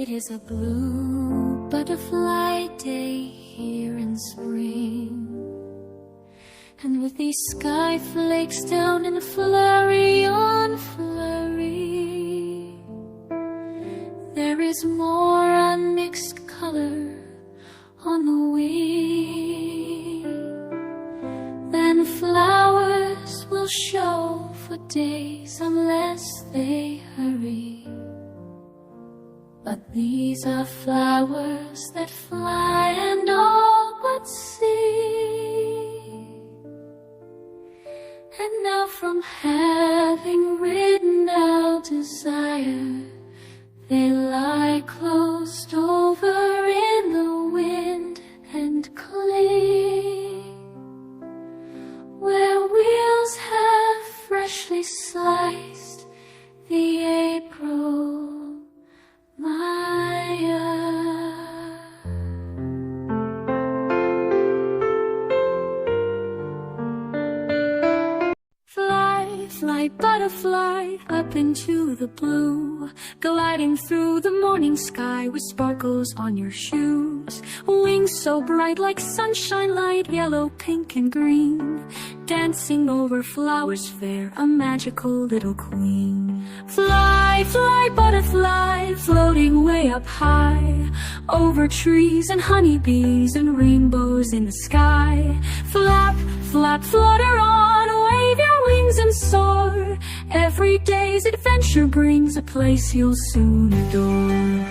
It is a blue butterfly day here in spring, and with these sky flakes down in flurry on flurry, there is more unmixed color on the wing than flowers will show for days unless they hurry. But these are flowers that fly and all but sing. And now from having ridden out desire, they lie closed over in the wind and cling, where wheels have freshly sliced the April Maya. Fly, fly, butterfly, up into the blue, gliding through the morning sky with sparkles on your shoes. Wings so bright like sunshine, light yellow, pink and green, dancing over flowers fair, a magical little queen. Fly, fly, butterfly, floating way up high, over trees and honeybees and rainbows in the sky. Flap, flap, flutter on, wave your wings and soar. Every day's adventure brings a place you'll soon adore.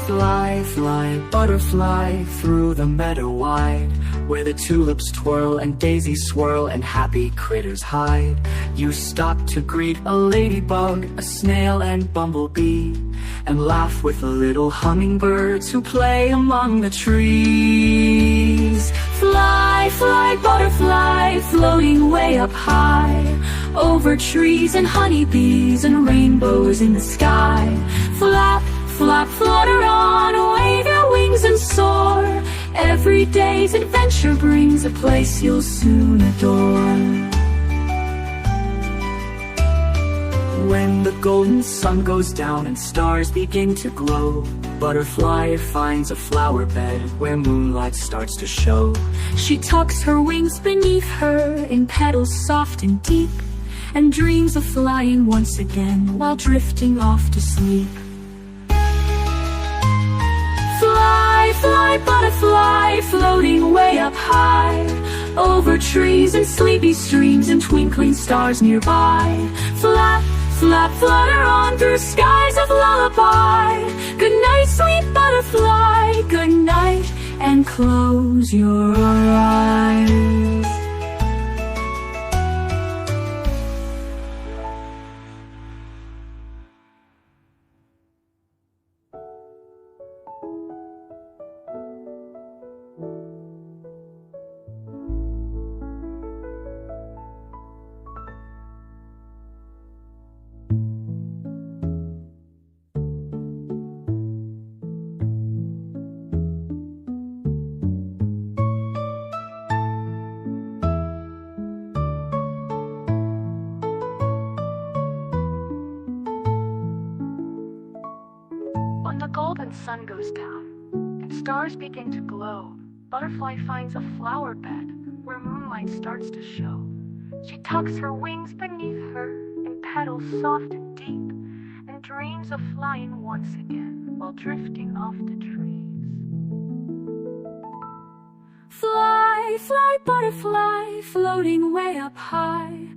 Fly, fly, butterfly, through the meadow wide, where the tulips twirl and daisies swirl and happy critters hide. You stop to greet a ladybug, a snail and bumblebee, and laugh with the little hummingbirds who play among the trees. Fly, fly, butterfly, floating way up high, over trees and honeybees and rainbows in the sky. Flap, flap, flutter on, wave your wings and soar. Every day's adventure brings a place you'll soon adore. When the golden sun goes down and stars begin to glow, butterfly finds a flower bed where moonlight starts to show. She tucks her wings beneath her in petals soft and deep, and dreams of flying once again while drifting off to sleep. Fly, fly, butterfly, floating way up high, over trees and sleepy streams and twinkling stars nearby. Flap, flap, flutter on through skies of lullaby. Good night, sweet butterfly, good night, and close your eyes. When the golden sun goes down and stars begin to glow, butterfly finds a flower bed where moonlight starts to show. She tucks her wings beneath her in petals soft and deep, and dreams of flying once again while drifting off to trees. Fly, fly, butterfly, floating way up high,